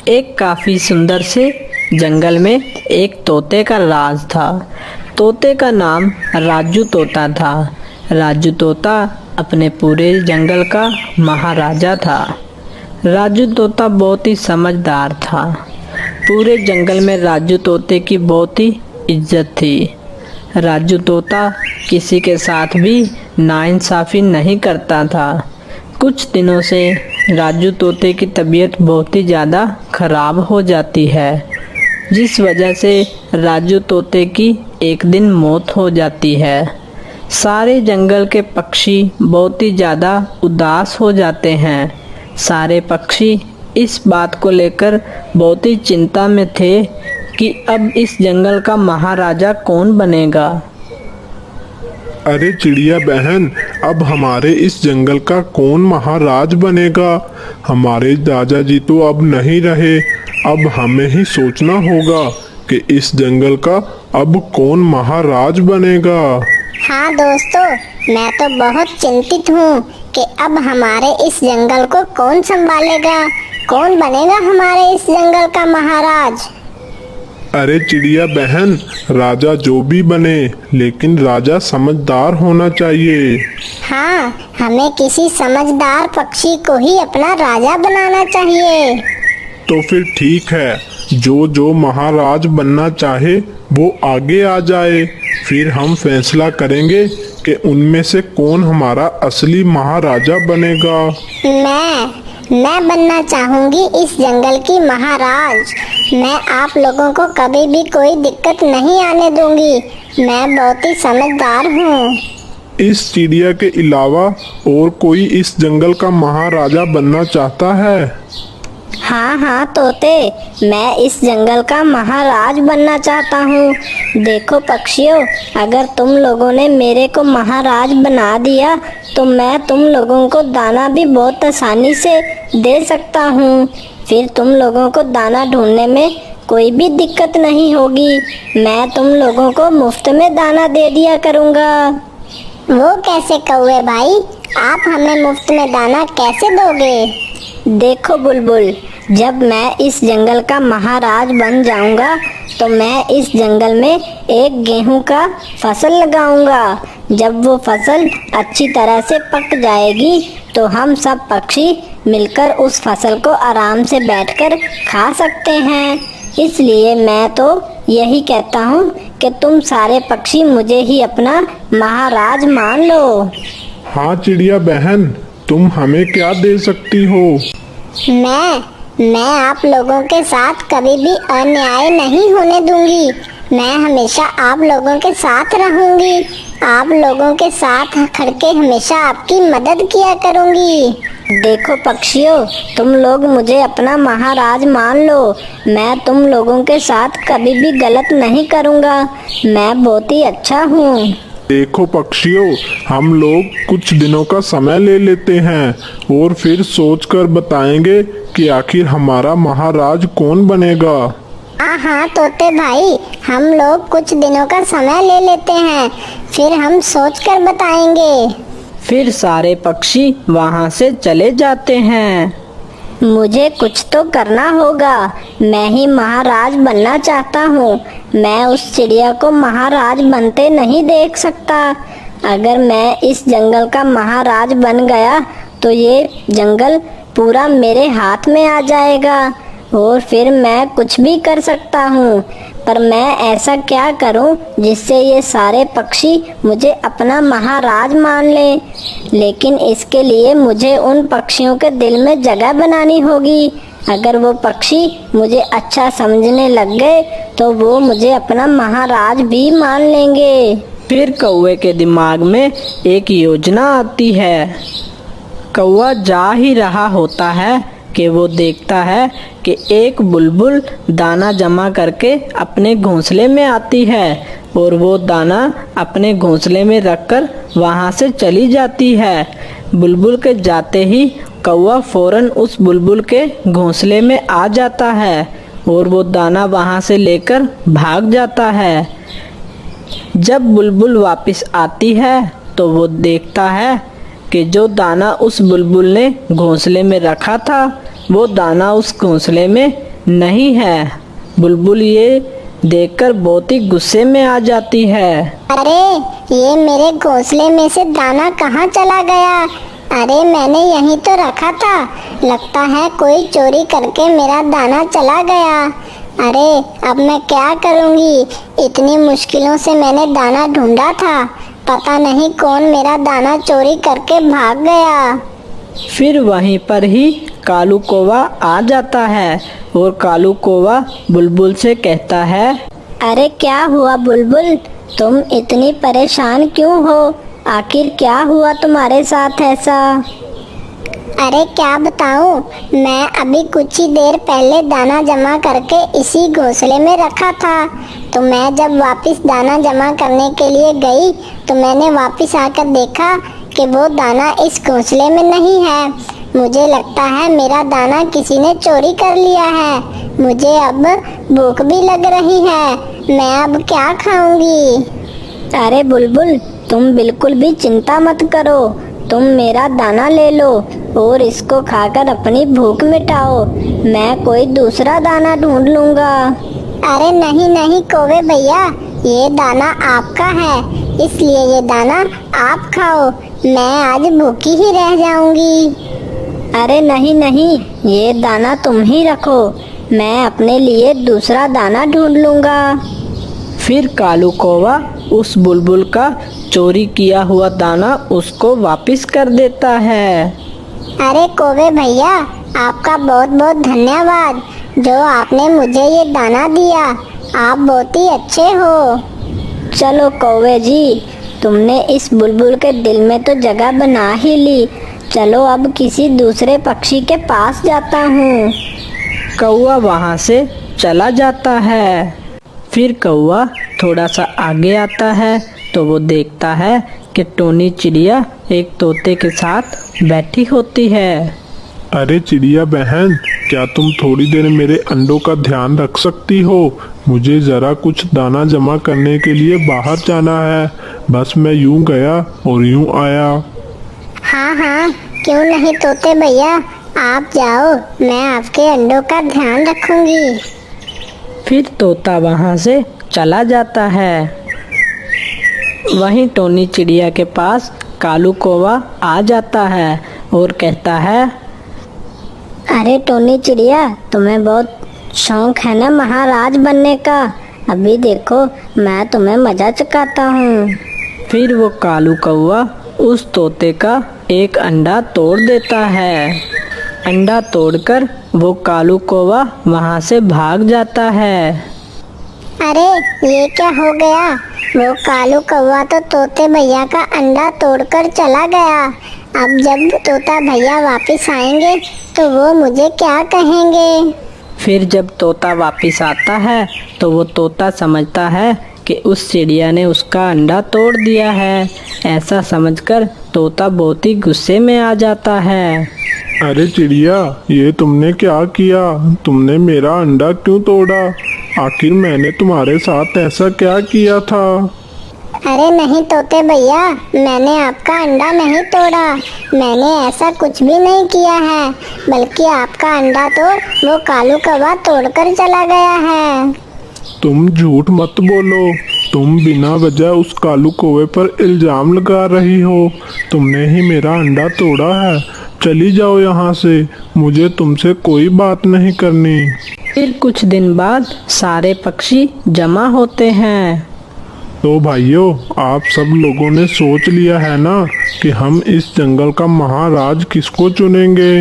एक काफी सुंदर से जंगल में एक तोते का राज था। तोते का नाम राजू तोता था। राजू तोता अपने पूरे जंगल का महाराजा था। राजू तोता बहुत ही समझदार था। पूरे जंगल में राजू तोते की बहुत ही इज्जत थी। राजू तोता किसी के साथ भी नाइंसाफ़ी नहीं करता था। कुछ दिनों से राजू तोते की तबीयत बहुत ही ज़्यादा ख़राब हो जाती है, जिस वजह से राजू तोते की एक दिन मौत हो जाती है। सारे जंगल के पक्षी बहुत ही ज़्यादा उदास हो जाते हैं। सारे पक्षी इस बात को लेकर बहुत ही चिंता में थे कि अब इस जंगल का महाराजा कौन बनेगा। अरे चिड़िया बहन, अब हमारे इस जंगल का कौन महाराज बनेगा? हमारे दादा जी तो अब नहीं रहे। अब हमें ही सोचना होगा कि इस जंगल का अब कौन महाराज बनेगा। हाँ दोस्तों, मैं तो बहुत चिंतित हूँ कि अब हमारे इस जंगल को कौन संभालेगा, कौन बनेगा हमारे इस जंगल का महाराज। अरे चिड़िया बहन, राजा जो भी बने, लेकिन राजा समझदार होना चाहिए। हाँ, हमें किसी समझदार पक्षी को ही अपना राजा बनाना चाहिए। तो फिर ठीक है, जो महाराज बनना चाहे वो आगे आ जाए। फिर हम फैसला करेंगे कि उनमें से कौन हमारा असली महाराजा बनेगा। मैं बनना चाहूंगी इस जंगल की महाराज। मैं आप लोगों को कभी भी कोई दिक्कत नहीं आने दूंगी। मैं बहुत ही समझदार हूँ। इस चिड़िया के अलावा और कोई इस जंगल का महाराजा बनना चाहता है? हाँ तोते, मैं इस जंगल का महाराज बनना चाहता हूँ। देखो पक्षियों, अगर तुम लोगों ने मेरे को महाराज बना दिया तो मैं तुम लोगों को दाना भी बहुत आसानी से दे सकता हूँ। फिर तुम लोगों को दाना ढूंढने में कोई भी दिक्कत नहीं होगी। मैं तुम लोगों को मुफ्त में दाना दे दिया करूँगा। वो कैसे कौवे भाई, आप हमें मुफ्त में दाना कैसे दोगे? देखो बुलबुल, जब मैं इस जंगल का महाराज बन जाऊंगा तो मैं इस जंगल में एक गेहूं का फसल लगाऊंगा। जब वो फसल अच्छी तरह से पक जाएगी तो हम सब पक्षी मिलकर उस फसल को आराम से बैठकर खा सकते हैं। इसलिए मैं तो यही कहता हूँ कि तुम सारे पक्षी मुझे ही अपना महाराज मान लो। हाँ चिड़िया बहन, तुम हमें क्या दे सकती हो? मैं आप लोगों के साथ कभी भी अन्याय नहीं होने दूंगी। मैं हमेशा आप लोगों के साथ रहूंगी। आप लोगों के साथ खड़के हमेशा आपकी मदद किया करूंगी। देखो पक्षियों, तुम लोग मुझे अपना महाराज मान लो। मैं तुम लोगों के साथ कभी भी गलत नहीं करूंगा। मैं बहुत ही अच्छा हूँ। देखो पक्षियों, हम लोग कुछ दिनों का समय ले लेते हैं और फिर सोचकर बताएंगे कि आखिर हमारा महाराज कौन बनेगा। हाँ तोते भाई, हम लोग कुछ दिनों का समय ले लेते हैं, फिर हम सोचकर बताएंगे। फिर सारे पक्षी वहाँ से चले जाते हैं। मुझे कुछ तो करना होगा। मैं ही महाराज बनना चाहता हूँ। मैं उस चिड़िया को महाराज बनते नहीं देख सकता। अगर मैं इस जंगल का महाराज बन गया तो ये जंगल पूरा मेरे हाथ में आ जाएगा और फिर मैं कुछ भी कर सकता हूँ। पर मैं ऐसा क्या करूँ जिससे ये सारे पक्षी मुझे अपना महाराज मान लें। लेकिन इसके लिए मुझे उन पक्षियों के दिल में जगह बनानी होगी। अगर वो पक्षी मुझे अच्छा समझने लग गए तो वो मुझे अपना महाराज भी मान लेंगे। फिर कौवे के दिमाग में एक योजना आती है। कौवा जा ही रहा होता है कि वो देखता है कि एक बुलबुल दाना जमा करके अपने घोंसले में आती है और वो दाना अपने घोंसले में रखकर वहाँ से चली जाती है। बुलबुल के जाते ही कौवा फौरन उस बुलबुल के घोंसले में आ जाता है और वो दाना वहाँ से लेकर भाग जाता है। जब बुलबुल वापस आती है तो वो देखता है कि जो दाना उस बुलबुल ने घोंसले में रखा था वो दाना उस घोंसले में नहीं है। बुलबुल ये देखकर बहुत ही गुस्से में आ जाती है। अरे ये मेरे घोंसले में से दाना कहाँ चला गया? अरे मैंने यहीं तो रखा था, लगता है कोई चोरी करके मेरा दाना चला गया। अरे अब मैं क्या करूँगी? इतनी मुश्किलों से मैंने दाना ढूंढा था, पता नहीं कौन मेरा दाना चोरी करके भाग गया। फिर वहीं पर ही कालू कौवा आ जाता है और कालू कौवा बुलबुल से कहता है, अरे क्या हुआ बुलबुल, तुम इतनी परेशान क्यों हो? आखिर क्या हुआ तुम्हारे साथ ऐसा? अरे क्या बताऊं, मैं अभी कुछ ही देर पहले दाना जमा करके इसी घोंसले में रखा था, तो मैं जब वापस दाना जमा करने के लिए गई तो मैंने वापस आकर देखा कि वो दाना इस घोंसले में नहीं है। मुझे लगता है मेरा दाना किसी ने चोरी कर लिया है। मुझे अब भूख भी लग रही है, मैं अब क्या खाऊंगी? अरे बुलबुल, तुम बिल्कुल भी चिंता मत करो, तुम मेरा दाना ले लो और इसको खाकर अपनी भूख मिटाओ। मैं कोई दूसरा दाना ढूंढ लूंगा। अरे नहीं नहीं कौवे भैया, ये दाना आपका है, इसलिए ये दाना आप खाओ, मैं आज भूखी ही रह जाऊंगी। अरे नहीं नहीं, ये दाना तुम ही रखो, मैं अपने लिए दूसरा दाना ढूंढ लूंगा। फिर कालू कौवा उस बुलबुल का चोरी किया हुआ दाना उसको वापस कर देता है। अरे कौवे भैया, आपका बहुत बहुत धन्यवाद जो आपने मुझे ये दाना दिया, आप बहुत ही अच्छे हो। चलो कौवे जी, तुमने इस बुलबुल के दिल में तो जगह बना ही ली, चलो अब किसी दूसरे पक्षी के पास जाता हूँ। कौवा वहाँ से चला जाता है। फिर कौवा थोड़ा सा आगे आता है तो वो देखता है कि टोनी चिड़िया एक तोते के साथ बैठी होती है। अरे चिड़िया बहन, क्या तुम थोड़ी देर मेरे अंडों का ध्यान रख सकती हो? मुझे ज़रा कुछ दाना जमा करने के लिए बाहर जाना है, बस मैं यूं गया और यूं आया। हाँ हाँ, क्यों नहीं तोते भैया, आप जाओ, मैं आपके अंडों का ध्यान रखूंगी। फिर तोता वहाँ से चला जाता है। वहीं टोनी चिड़िया के पास कालू कौवा आ जाता है और कहता है, अरे टोनी चिड़िया, तुम्हें बहुत शौक है ना महाराज बनने का, अभी देखो मैं तुम्हें मजा चखाता हूँ। फिर वो कालू कौवा उस तोते का एक अंडा तोड़ देता है। अंडा तोड़कर वो कालू कौवा वहाँ से भाग जाता है। अरे ये क्या हो गया? वो कालू कौवा तो तोते भैया का अंडा तोड़कर चला गया। अब जब तोता भैया वापस आएंगे तो वो मुझे क्या कहेंगे? फिर जब तोता वापस आता है तो वो तोता समझता है कि उस चिड़िया ने उसका अंडा तोड़ दिया है। ऐसा समझकर तोता बहुत ही गुस्से में आ जाता है। अरे चिड़िया, ये तुमने क्या किया? तुमने मेरा अंडा क्यों तोड़ा? आखिर मैंने तुम्हारे साथ ऐसा क्या किया था? अरे नहीं तोते भैया, मैंने आपका अंडा नहीं तोड़ा, मैंने ऐसा कुछ भी नहीं किया है, बल्कि आपका अंडा तो वो कालू कौवा तोड़कर चला गया है। तुम झूठ मत बोलो, तुम बिना वजह उस कालू कौवे पर इल्जाम लगा रही हो। तुमने ही मेरा अंडा तोड़ा है, चली जाओ यहाँ से, मुझे तुमसे कोई बात नहीं करनी। फिर कुछ दिन बाद सारे पक्षी जमा होते हैं। तो भाइयों, आप सब लोगों ने सोच लिया है ना कि हम इस जंगल का महाराज किसको चुनेंगे?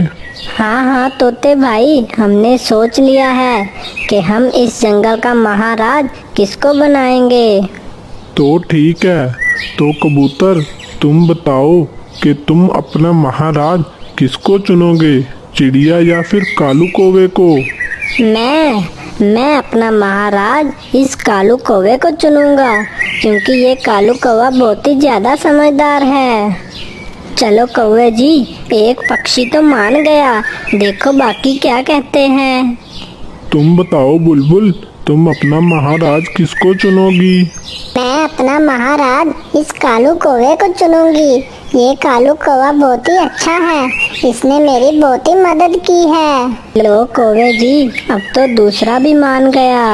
हाँ हाँ तोते भाई, हमने सोच लिया है कि हम इस जंगल का महाराज किसको बनाएंगे। तो ठीक है, तो कबूतर तुम बताओ कि तुम अपना महाराज किसको चुनोगे, चिड़िया या फिर कालू कौवे को? मैं अपना महाराज इस कालू कौवे को चुनूंगा, क्योंकि ये कालू कौवा बहुत ही ज्यादा समझदार है। चलो कौवे जी, एक पक्षी तो मान गया, देखो बाकी क्या कहते हैं। तुम बताओ बुलबुल, तुम अपना महाराज किसको चुनोगी? मैं अपना महाराज इस कालू कौवे को चुनूंगी, ये कालू कौवा बहुत ही अच्छा है, इसने मेरी बहुत ही मदद की है। लो कौवे जी, अब तो दूसरा भी मान गया।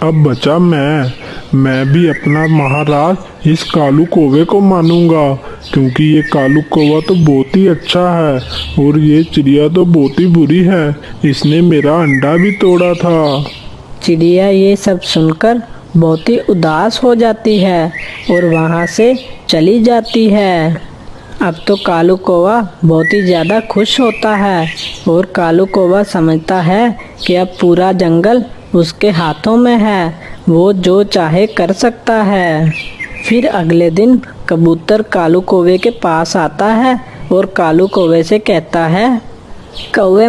अब बचा मैं भी अपना महाराज इस कालू कौवे को मानूंगा, क्योंकि ये कालू कौवा तो बहुत ही अच्छा है और ये चिड़िया तो बहुत ही बुरी है, इसने मेरा अंडा भी तोड़ा था। चिड़िया ये सब सुनकर बहुत ही उदास हो जाती है और वहाँ से चली जाती है। अब तो कालू कौवा बहुत ही ज़्यादा खुश होता है और कालू कौवा समझता है कि अब पूरा जंगल उसके हाथों में है, वो जो चाहे कर सकता है। फिर अगले दिन कबूतर कालू कौवे के पास आता है और कालू कौवे से कहता है, कौवे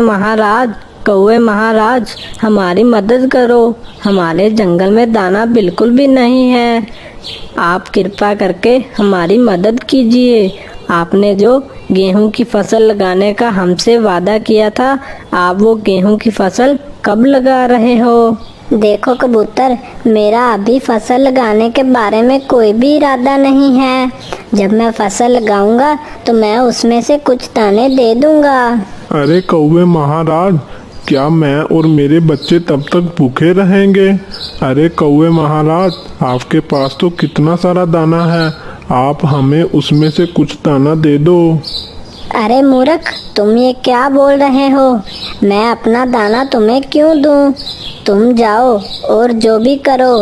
महाराज, हमारी मदद करो, हमारे जंगल में दाना बिल्कुल भी नहीं है, आप कृपा करके हमारी मदद कीजिए। आपने जो गेहूं की फसल लगाने का हमसे वादा किया था, आप वो गेहूं की फसल कब लगा रहे हो? देखो कबूतर, मेरा अभी फसल लगाने के बारे में कोई भी इरादा नहीं है। जब मैं फसल लगाऊंगा तो मैं उसमें से कुछ दाने दे दूंगा। अरे कौवे महाराज, क्या मैं और मेरे बच्चे तब तक भूखे रहेंगे? अरे कौवे महाराज, आपके पास तो कितना सारा दाना है, आप हमें उसमें से कुछ दाना दे दो। अरे मूर्ख, तुम ये क्या बोल रहे हो? मैं अपना दाना तुम्हें क्यों दूं? तुम जाओ और जो भी करो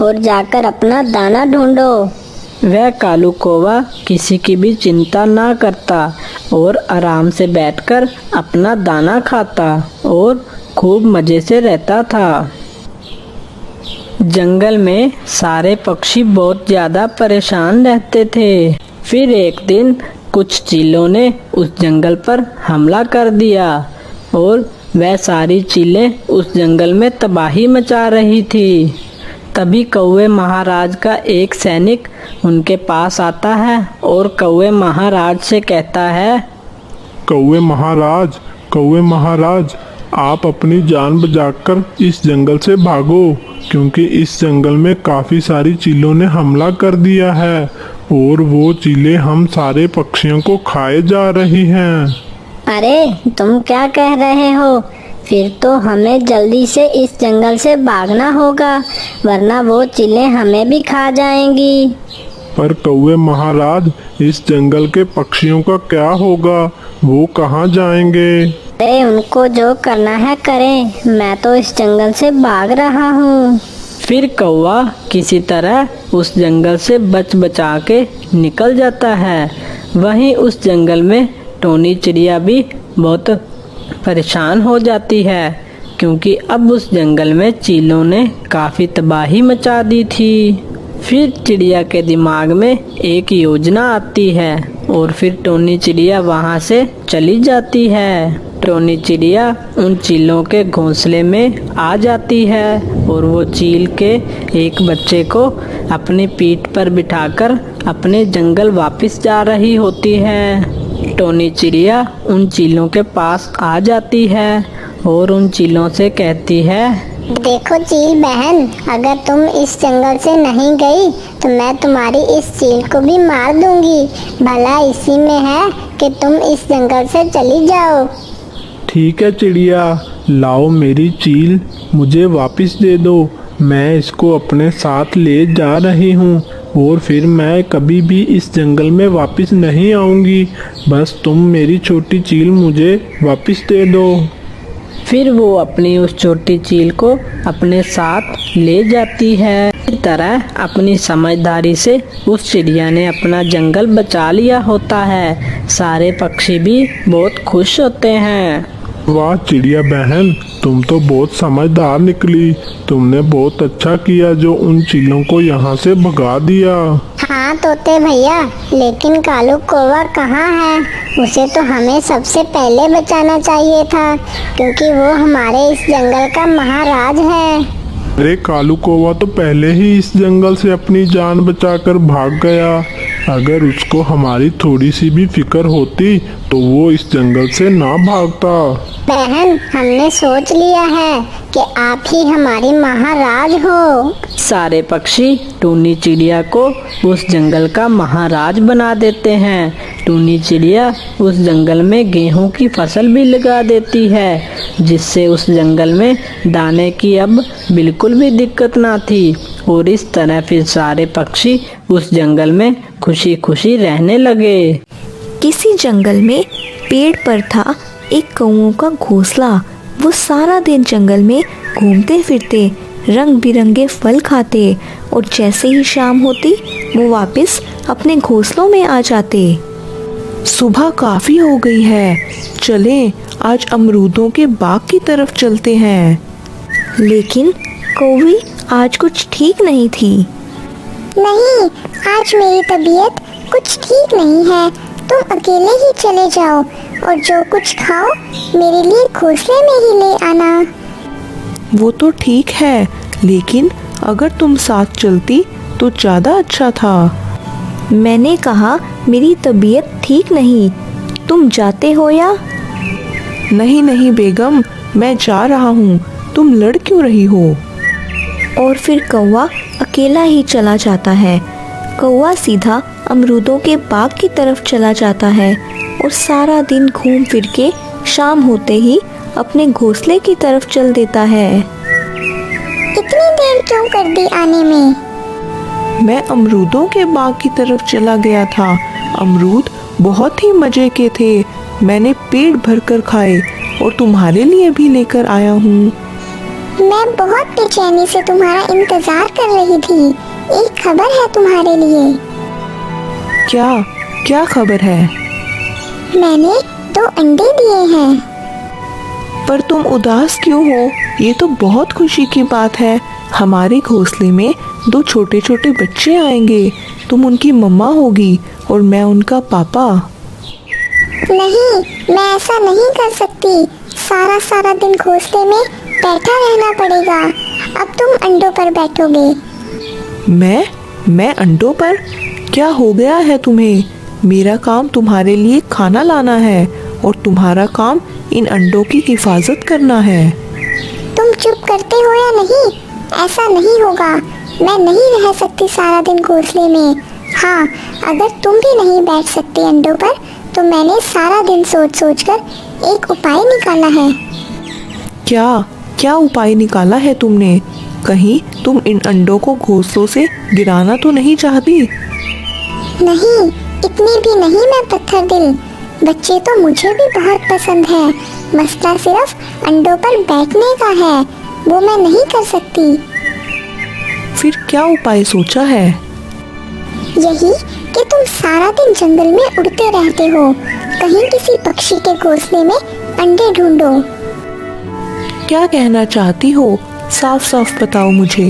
और जाकर अपना दाना ढूंढो। वह कालू कौवा किसी की भी चिंता ना करता और आराम से बैठकर अपना दाना खाता और खूब मज़े से रहता था। जंगल में सारे पक्षी बहुत ज़्यादा परेशान रहते थे। फिर एक दिन कुछ चीलों ने उस जंगल पर हमला कर दिया और वह सारी चीलें उस जंगल में तबाही मचा रही थी। तभी कौवे महाराज का एक सैनिक उनके पास आता है और कौवे महाराज से कहता है, कौवे महाराज, आप अपनी जान बचाकर इस जंगल से भागो, क्योंकि इस जंगल में काफ़ी सारी चीलों ने हमला कर दिया है और वो चीलें हम सारे पक्षियों को खाए जा रही हैं। अरे तुम क्या कह रहे हो? फिर तो हमें जल्दी से इस जंगल से भागना होगा, वरना वो चीलें हमें भी खा जाएंगी। पर कौवे महाराज, इस जंगल के पक्षियों का क्या होगा? वो कहाँ जाएंगे? अरे उनको जो करना है करें, मैं तो इस जंगल से भाग रहा हूँ। फिर कौवा किसी तरह उस जंगल से बच बचा के निकल जाता है। वहीं उस जंगल में टोनी चिड़िया भी बहुत परेशान हो जाती है, क्योंकि अब उस जंगल में चीलों ने काफ़ी तबाही मचा दी थी। फिर चिड़िया के दिमाग में एक योजना आती है और फिर टोनी चिड़िया वहाँ से चली जाती है। टोनी चिड़िया उन चीलों के घोंसले में आ जाती है और वो चील के एक बच्चे को अपनी पीठ पर बिठाकर अपने जंगल वापस जा रही होती है। टोनी चिड़िया उन चीलों के पास आ जाती है और उन चीलों से कहती है, देखो चील बहन, अगर तुम इस जंगल से नहीं गई तो मैं तुम्हारी इस चील को भी मार दूंगी। भला इसी में है कि तुम इस जंगल से चली जाओ। ठीक है चिड़िया, लाओ मेरी चील मुझे वापस दे दो, मैं इसको अपने साथ ले जा रही हूँ और फिर मैं कभी भी इस जंगल में वापस नहीं आऊँगी। बस तुम मेरी छोटी चील मुझे वापस दे दो। फिर वो अपनी उस छोटी चील को अपने साथ ले जाती है। इस तरह अपनी समझदारी से उस चिड़िया ने अपना जंगल बचा लिया होता है। सारे पक्षी भी बहुत खुश होते हैं। वाह चिड़िया बहन, तुम तो बहुत समझदार निकली। तुमने बहुत अच्छा किया जो उन चीलों को यहाँ से भगा दिया। हाँ तोते भैया, लेकिन कालू कौवा कहाँ है? उसे तो हमें सबसे पहले बचाना चाहिए था, क्योंकि वो हमारे इस जंगल का महाराज है। अरे कालू कौवा तो पहले ही इस जंगल से अपनी जान बचाकर भाग गया। अगर उसको हमारी थोड़ी सी भी फिक्र होती तो वो इस जंगल से ना भागता। बहन, हमने सोच लिया है कि आप ही हमारी महाराज हो। सारे पक्षी टोनी चिड़िया को उस जंगल का महाराज बना देते हैं। टूनी चिड़िया उस जंगल में गेहूं की फसल भी लगा देती है, जिससे उस जंगल में दाने की अब बिल्कुल भी दिक्कत ना थी। और इस तरह फिर सारे पक्षी उस जंगल में खुशी खुशी रहने लगे। किसी जंगल में पेड़ पर था एक कौओं का घोंसला। वो सारा दिन जंगल में घूमते फिरते रंग बिरंगे फल खाते और जैसे ही शाम होती वो वापस अपने घोंसलों में आ जाते। सुबह काफी हो गई है, चलें आज अमरूदों के बाग की तरफ चलते हैं। लेकिन कौवी आज कुछ ठीक नहीं थी। नहीं, आज मेरी तबीयत कुछ ठीक नहीं है। तुम अकेले ही चले जाओ और जो कुछ खाओ मेरे लिए घोंसले में ही ले आना। वो तो ठीक है, लेकिन अगर तुम साथ चलती तो ज़्यादा अच्छा था। मैंने कहा मेरी तबीयत ठीक नहीं, तुम जाते हो या? नहीं नहीं बेगम, मैं जा रहा हूँ, तुम लड़ क्यों रही हो? और फिर कौवा अकेला ही चला जाता है। कौवा सीधा अमरूदों के बाग की तरफ चला जाता है और सारा दिन घूम फिर के शाम होते ही अपने घोंसले की तरफ चल देता है। इतनी देर क्यों कर दी आने में? मैं अमरूदों के बाग की तरफ चला गया था। अमरूद बहुत ही मजे के थे, मैंने पेट भरकर खाए और तुम्हारे लिए भी लेकर आया हूँ। मैं बहुत बेचैनी से तुम्हारा इंतजार कर रही थी। एक खबर है तुम्हारे लिए। क्या क्या खबर है? मैंने 2 अंडे दिए हैं। पर तुम उदास क्यों हो? ये तो बहुत खुशी की बात है। हमारे घोंसले में 2 छोटे छोटे बच्चे आएंगे, तुम उनकी मम्मा होगी और मैं उनका पापा। नहीं, मैं ऐसा नहीं कर सकती। सारा दिन घोंसले में बैठा रहना पड़ेगा। अब तुम अंडों पर बैठोगे। मैं अंडों पर? क्या हो गया है तुम्हें? मेरा काम तुम्हारे लिए खाना लाना है और तुम्हारा काम इन अंडों की हिफाजत करना है। तुम चुप करते हो या नहीं? ऐसा नहीं होगा। मैं नहीं रह सकती सारा दिन घोंसले में। हाँ, अगर तुम भी नहीं बैठ सकते अंडों पर तो मैंने सारा दिन सोच कर एक उपाय निकाला है। क्या उपाय निकाला है तुमने? कहीं तुम इन अंडों को घोंसलों से गिराना तो नहीं चाहती? नहीं, इतनी भी नहीं मैं पत्थर दिल। बच्चे तो मुझे भी बहुत पसंद है। मसला सिर्फ अंडों पर बैठने का है, वो मैं नहीं कर सकती। फिर क्या उपाय सोचा है? यही कि तुम सारा दिन जंगल में उड़ते रहते हो। कहीं किसी पक्षी के घोंसले में अंडे ढूंढो। क्या कहना चाहती हो? साफ साफ बताओ मुझे।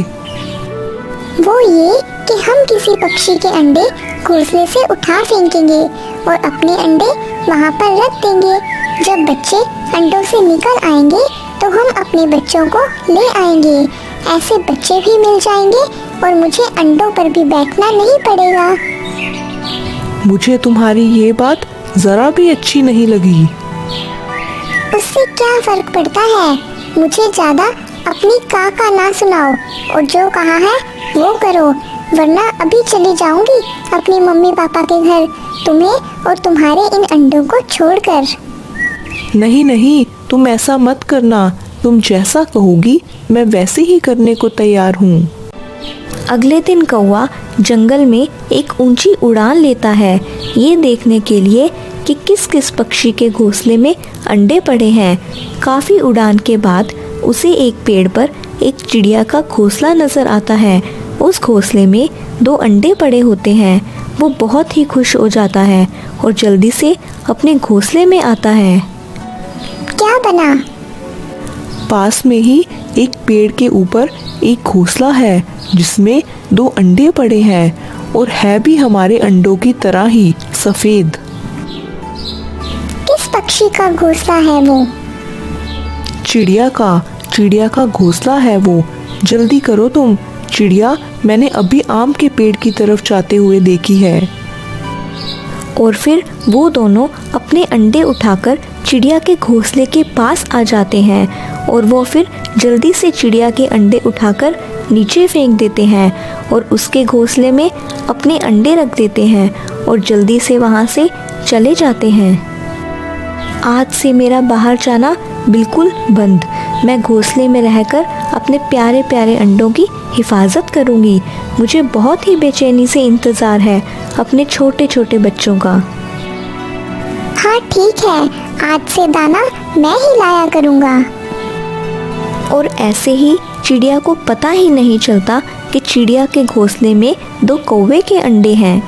वो ये कि हम किसी पक्षी के अंडे घोंसले से उठा फेंकेंगे और अपने अंडे वहाँ पर रख देंगे। जब बच्चे अंडों से निकल आएंगे तो हम अपने बच्चों को ले आएंगे। ऐसे बच्चे भी मिल जाएंगे और मुझे अंडों पर भी बैठना नहीं पड़ेगा। मुझे तुम्हारी ये बात जरा भी अच्छी नहीं लगी। उससे क्या फर्क पड़ता है? मुझे ज्यादा अपनी का ना सुनाओ और जो कहा है वो करो, वरना अभी चली जाऊंगी अपनी मम्मी पापा के घर, तुम्हें और तुम्हारे इन अंडों को छोड़कर। नहीं, तुम ऐसा मत करना। तुम जैसा कहोगी मैं वैसे ही करने को तैयार हूँ। अगले दिन कौवा जंगल में एक ऊंची उड़ान लेता है, ये देखने के लिए कि किस किस पक्षी के घोंसले में अंडे पड़े हैं। काफ़ी उड़ान के बाद उसे एक पेड़ पर एक चिड़िया का घोंसला नज़र आता है। उस घोंसले में 2 अंडे पड़े होते हैं। वो बहुत ही खुश हो जाता है और जल्दी से अपने घोंसले में आता है। क्या बना? पास में ही एक पेड़ के ऊपर एक घोंसला है जिसमें 2 अंडे पड़े हैं और है भी हमारे अंडों की तरह ही सफ़ेद। किस पक्षी का घोंसला है वो? चिड़िया का घोंसला है वो। जल्दी करो तुम। चिड़िया मैंने अभी आम के पेड़ की तरफ जाते हुए देखी है। और फिर वो दोनों अपने अंडे उठाकर चिड़िया के घोंसले के पास आ जाते हैं और वो फिर जल्दी से चिड़िया के अंडे उठाकर नीचे फेंक देते हैं और उसके घोंसले में अपने अंडे रख देते हैं और जल्दी से वहाँ से चले जाते हैं। आज से मेरा बाहर जाना बिल्कुल बंद। मैं घोंसले में रहकर अपने प्यारे प्यारे अंडों की हिफाजत करूँगी। मुझे बहुत ही बेचैनी से इंतज़ार है अपने छोटे छोटे बच्चों का। हाँ ठीक है, आज से दाना मैं ही लाया करूँगा। और ऐसे ही चिड़िया को पता ही नहीं चलता कि चिड़िया के घोंसले में 2 कौवे के अंडे हैं।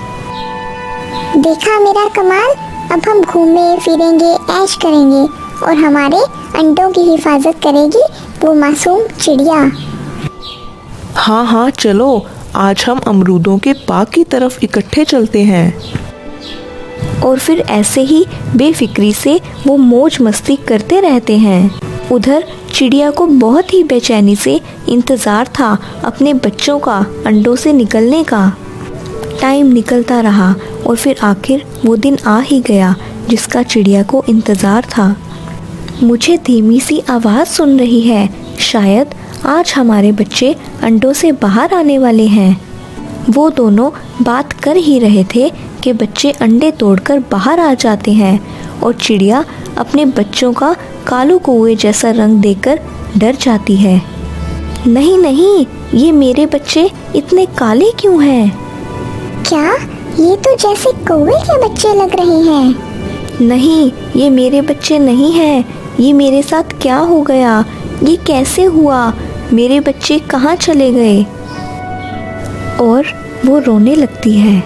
देखा मेरा कमाल, अब हम घूमे फिरेंगे, ऐश करेंगे और हमारे अंडों की हिफाजत करेगी वो मासूम चिड़िया। हाँ हाँ चलो, आज हम अमरूदों के बाग की तरफ इकट्ठे चलते हैं। और फिर ऐसे ही बेफिक्री से वो मौज मस्ती करते रहते हैं। उधर चिड़िया को बहुत ही बेचैनी से इंतज़ार था अपने बच्चों का अंडों से निकलने का। टाइम निकलता रहा और फिर आखिर वो दिन आ ही गया जिसका चिड़िया को इंतज़ार था। मुझे धीमी सी आवाज़ सुन रही है, शायद आज हमारे बच्चे अंडों से बाहर आने वाले हैं। वो दोनों बात कर ही रहे थे कि बच्चे अंडे तोड़कर बाहर आ जाते हैं और चिड़िया अपने बच्चों का कालू कौवे जैसा रंग देखकर डर जाती है। नहीं नहीं, ये मेरे बच्चे इतने काले क्यों हैं? क्या ये तो जैसे कौवे के बच्चे लग रहे हैं। नहीं, ये मेरे बच्चे नहीं हैं। ये मेरे साथ क्या हो गया? ये कैसे हुआ? मेरे बच्चे कहाँ चले गए? और वो रोने लगती है।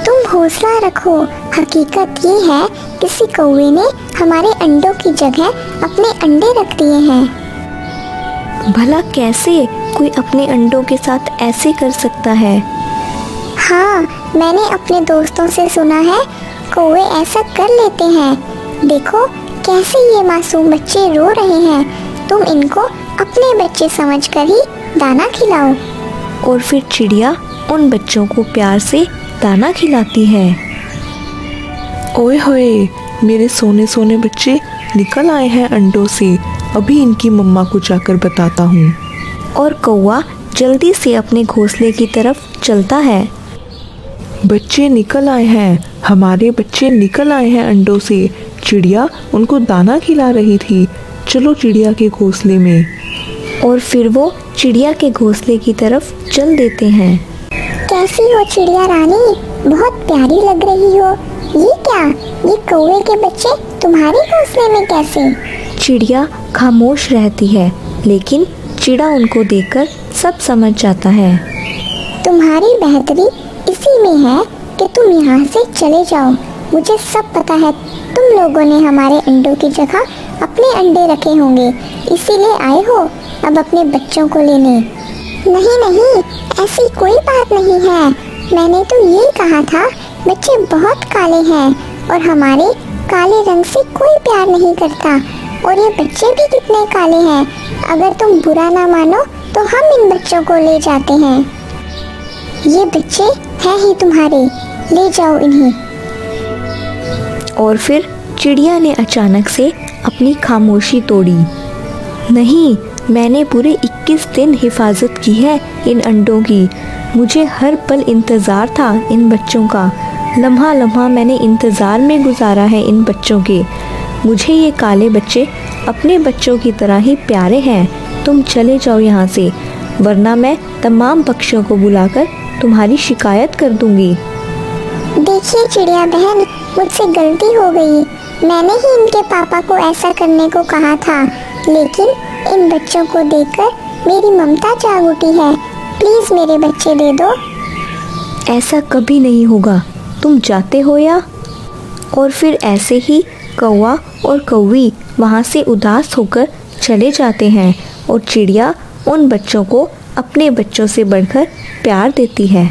तुम हौसला रखो, हकीकत ये है किसी कौवे ने हमारे अंडों की जगह अपने अंडे रख दिए हैं। भला कैसे कोई अपने अंडों के साथ ऐसे कर सकता है? हाँ, मैंने अपने दोस्तों से सुना है कौवे ऐसा कर लेते हैं। देखो कैसे ये मासूम बच्चे रो रहे हैं। तुम इनको अपने बच्चे समझकर ही दाना खिलाओ। और फिर चिड़िया उन बच्चों को प्यार से दाना खिलाती है। ओए होए, मेरे सोने सोने बच्चे निकल आए हैं अंडों से। अभी इनकी मम्मा को जाकर बताता हूँ। और कौवा जल्दी से अपने घोंसले की तरफ चलता है। बच्चे निकल आए हैं, हमारे बच्चे निकल आए हैं अंडों से। चिड़िया उनको दाना खिला रही थी। चलो चिड़िया के घोंसले में। और फिर वो चिड़िया के घोंसले की तरफ चल देते हैं। कैसी हो चिड़िया रानी, बहुत प्यारी लग रही हो। ये क्या, ये कौवे के बच्चे तुम्हारे घोंसले में कैसे? चिड़िया खामोश रहती है, लेकिन चिड़ा उनको देखकर सब समझ जाता है। तुम्हारी बेहतरी इसी में है कि तुम यहाँ से चले जाओ। मुझे सब पता है, तुम लोगों ने हमारे अंडों की जगह अपने अंडे रखे होंगे, इसीलिए आए हो अब अपने बच्चों को लेने। नहीं नहीं, ऐसी कोई बात नहीं है। मैंने तो ये कहा था बच्चे बहुत काले हैं और हमारे काले रंग से कोई प्यार नहीं करता। और ये बच्चे भी कितने काले हैं। अगर तुम बुरा ना मानो तो हम इन बच्चों को ले जाते हैं। ये बच्चे हैं ही तुम्हारे, ले जाओ इन्हें। और फिर चिड़िया ने अचानक से अपनी खामोशी तोड़ी। नहीं, मैंने पूरे 21 दिन हिफाजत की है इन अंडों की। मुझे हर पल इंतज़ार था इन बच्चों का। लम्हा लम्हा मैंने इंतज़ार में गुजारा है इन बच्चों के। मुझे ये काले बच्चे अपने बच्चों की तरह ही प्यारे हैं। तुम चले जाओ यहाँ से, वरना मैं तमाम पक्षियों को बुलाकर तुम्हारी शिकायत कर दूंगी। देखिए चिड़िया बहन, मुझसे गलती हो गई। मैंने ही इनके पापा को ऐसा करने को कहा था, लेकिन इन बच्चों को देखकर मेरी ममता जाग उठी है। प्लीज़ मेरे बच्चे दे दो। ऐसा कभी नहीं होगा, तुम जाते हो या? और फिर ऐसे ही कौवा और कौवी वहाँ से उदास होकर चले जाते हैं और चिड़िया उन बच्चों को अपने बच्चों से बढ़कर प्यार देती है।